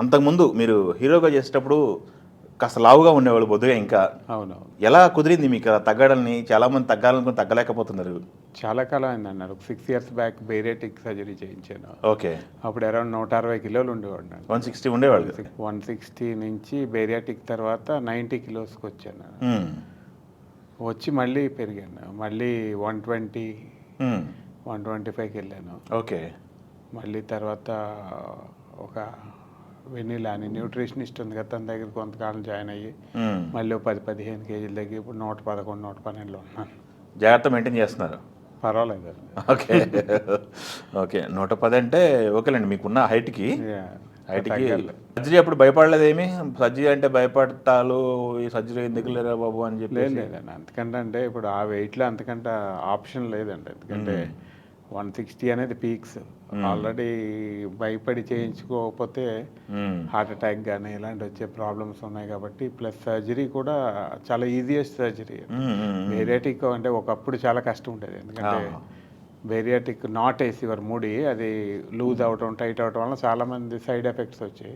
అంతకుముందు మీరు హీరోగా చేసేటప్పుడు కాస్త లావుగా ఉండేవాళ్ళు బొద్దుగా ఇంకా. అవునవును. ఎలా కుదిరింది మీకు అలా తగ్గడాన్ని? చాలామంది తగ్గాలనుకుని తగ్గలేకపోతున్నారు. చాలా కాలం అయిందన్నారు. ఒక 6 ఇయర్స్ బ్యాక్ బేరియాటిక్ సర్జరీ చేయించాను. ఓకే. అప్పుడు అరౌండ్ 160 కిలోలు ఉండేవాడిని. 160 ఉండేవాళ్ళు. 160 నుంచి బేరియాటిక్ తర్వాత 90 కిలోస్కి వచ్చాను. హ్మ్. వచ్చి మళ్ళీ పెరిగాను. మళ్ళీ 120, హ్మ్. 125కి వెళ్ళాను. ఓకే. మళ్ళీ తర్వాత ఒక వెన్నీలా అని న్యూట్రిషనిస్ట్ ఉంది కదా, తన దగ్గర కొంతకాలం జాయిన్ అయ్యి హ్మ్. మళ్ళీ 10-15 కేజీల దగ్గర ఇప్పుడు 111, 112లో ఉన్నాను. జాగ్రత్త మెయింటైన్ చేస్తున్నారు. పర్వాలేదు. ఓకే. ఓకే. 110 అంటే ఓకేలేండి మీకున్న హైట్కి. సర్జరీ అప్పుడు భయపడలేదేమి? సర్జరీ అంటే భయపడతాలు, ఈ సర్జరీ ఎందుకు లేరా బాబు అని చెప్పి. లేదండి, అంతకంటే అంటే ఇప్పుడు ఆ వెయిట్లో అంతకంటే ఆప్షన్ లేదండి. ఎందుకంటే 160 అనేది పీక్స్. ఆల్రెడీ భయపడి చేయించుకోకపోతే హార్ట్ అటాక్ కానీ ఇలాంటి వచ్చే ప్రాబ్లమ్స్ ఉన్నాయి కాబట్టి, ప్లస్ సర్జరీ కూడా చాలా ఈజియెస్ట్ సర్జరీ. బేరియాటిక్ అంటే ఒకప్పుడు చాలా కష్టం ఉండేది. ఎందుకంటే బేరియాటిక్ నాట్ వేసేవారు ముడి, అది లూజ్ అవటం టైట్ అవటం వల్ల చాలామంది సైడ్ ఎఫెక్ట్స్ వచ్చాయి.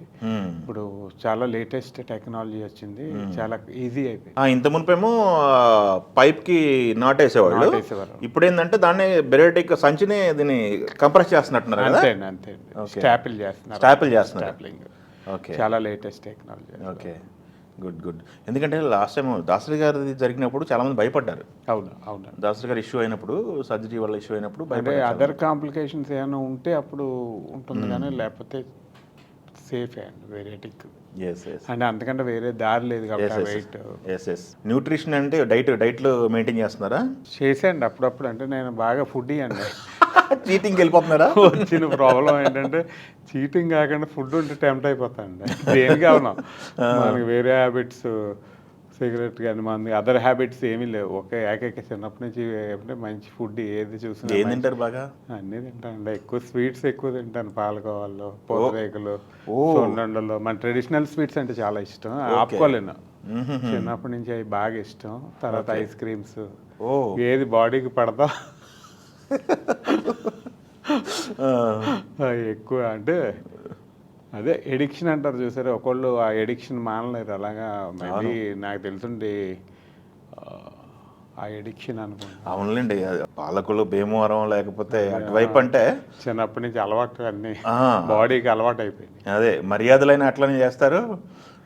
ఇప్పుడు చాలా లేటెస్ట్ టెక్నాలజీ వచ్చింది, చాలా ఈజీ అయిపోయింది. ఇంత మునిపేమో పైప్కి నాటేసేవాళ్ళు. ఇప్పుడు ఏంటంటే దాన్ని బెరేటిక్ సంచిని దీన్ని కంప్రెస్ చేస్తున్నట్టున్నారు కదా. అంతే స్టాపిల్ చేస్తున్నారు. ఓకే. చాలా లేటెస్ట్ టెక్నాలజీ. ఓకే. గుడ్. ఎందుకంటే లాస్ట్ టైం దాసరి గారిది జరిగినప్పుడు చాలామంది భయపడ్డారు. అవును. దాసరి గారు ఇష్యూ అయినప్పుడు, సర్జరీ వల్ల ఇష్యూ అయినప్పుడు అంటే అదర్ కాంప్లికేషన్స్ ఏమైనా ఉంటే అప్పుడు ఉంటుంది, కానీ లేకపోతే సేఫ్ అండి బేరియాటిక్. అంటే అంతకంటే వేరే దారి లేదు కాబట్టి వెయిట్. న్యూట్రిషన్ అంటే డైట్లో మెయింటైన్ చేస్తున్నారా? చేసేయండి అప్పుడప్పుడు. అంటే నేను బాగా ఫుడ్ అండి. చీటింగ్కి వెళ్ళిపోతున్నారా? వచ్చిన ప్రాబ్లం ఏంటంటే చీటింగ్ కాకుండా ఫుడ్ ఉంటే టెంప్ట్ అయిపోతానండి. దేనికి అవును, మనకి వేరే హ్యాబిట్స్, సిగరెట్ కానీ మన అదర్ హ్యాబిట్స్ ఏమీ లేవు. ఏకైక చిన్నప్పటి నుంచి అంటే మంచి ఫుడ్ ఏది చూసినా ఏం తింటారు బాగా? అన్నీ తింటానండి. ఎక్కువ స్వీట్స్ ఎక్కువ తింటాను. పాలకోవాలో, పూతరేకులు, సొండండలు. మన ట్రెడిషనల్ స్వీట్స్ అంటే చాలా ఇష్టం, ఆపుకోలేను. చిన్నప్పటి నుంచి అవి బాగా ఇష్టం. తర్వాత ఐస్ క్రీమ్స్, ఏది బాడీకి పడతా ఎక్కువ. అంటే అదే ఎడిక్షన్ అంటారు చూసారు, ఒకళ్ళు ఆ ఎడిక్షన్ మానలేరు. అలాగా మేబీ నాకు తెలుసుండి ఆ ఎడిక్షన్ అనుకోండి. అవునులేండి. పాలకులు, భీమవరం లేకపోతే అటువైపు అంటే చిన్నప్పటి నుంచి అలవాటు, అన్ని బాడీకి అలవాటు అయిపోయింది. అదే మర్యాదలైన అట్లనే చేస్తారు.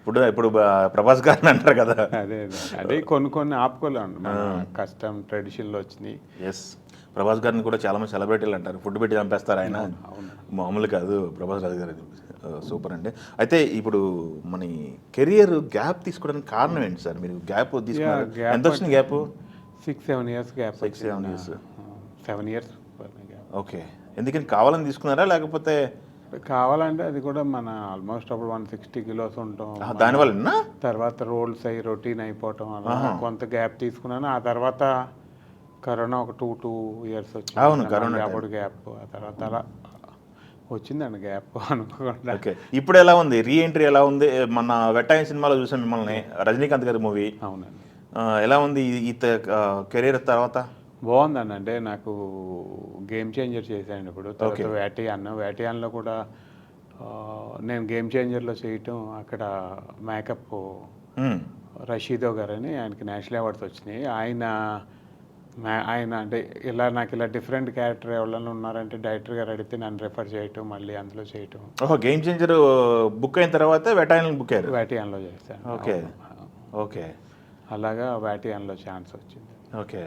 ఇప్పుడు ప్రభాస్ గారిని అంటారు కదా. అదే కొన్ని ఆపుకోలేండి, మన కష్టం ట్రెడిషన్లో వచ్చినాయి. ప్రభాస్ గారిని కూడా చాలామంది సెలబ్రిటీలు అంటారు, ఫుడ్ పెట్టి చంపేస్తారు ఆయన. మామూలు కాదు ప్రభాస్ రాజు గారు. సూపర్ అండి. అయితే ఇప్పుడు మన కెరియర్ గ్యాప్ తీసుకోవడానికి కారణం ఏంటి సార్? మీరు గ్యాప్ తీసుకున్నారు, ఎంత వచ్చింది gap? 6-7 years gap. 6-7 years. 7 years. Okay. ఎందుకని కావాలని తీసుకున్నారా లేకపోతే? కావాలంటే అది కూడా మన ఆల్మోస్ట్ అప్పుడు 160 కిలోస్ ఉంటాం, దానివల్ల తర్వాత రోల్స్ అయ్యి రొటీన్ అయిపోవటం వల్ల కొంత గ్యాప్ తీసుకున్నాను. ఆ తర్వాత కరోనా ఒక 2 ఇయర్స్ వచ్చింది. అవును, కరోనా అప్పుడు గ్యాప్. ఆ తర్వాత అలా వచ్చిందండి గ్యాప్ అనుకోకుండా. ఓకే. ఇప్పుడు ఎలా ఉంది రీఎంట్రీ? ఎలా ఉంది? మన వెట్టాయి సినిమాలో చూసాం మిమ్మల్ని, రజనీకాంత్ గారి మూవీ. అవునండి. ఎలా ఉంది ఈ కెరీర్ తర్వాత? బాగుందండి. అంటే నాకు గేమ్ చేంజర్ చేశాను ఇప్పుడు. తర్వాత వేటియాన్లో కూడా నేను గేమ్ చేంజర్లో చేయటం, అక్కడ మేకప్ రషీదో గారని, ఆయనకి నేషనల్ అవార్డ్స్ వచ్చినాయి. ఆయన అంటే నాకు ఇలా డిఫరెంట్ క్యారెక్టర్ ఎవరైనా ఉన్నారంటే డైరెక్టర్ గారు అడిగితే నన్ను రెఫర్ చేయటం, మళ్ళీ అందులో చేయటం. గేమ్ చేంజర్ బుక్ అయిన తర్వాత వేటియాన్లో చేశాను. ఓకే. అలాగా వేటియాన్లో ఛాన్స్ వచ్చింది. ఓకే.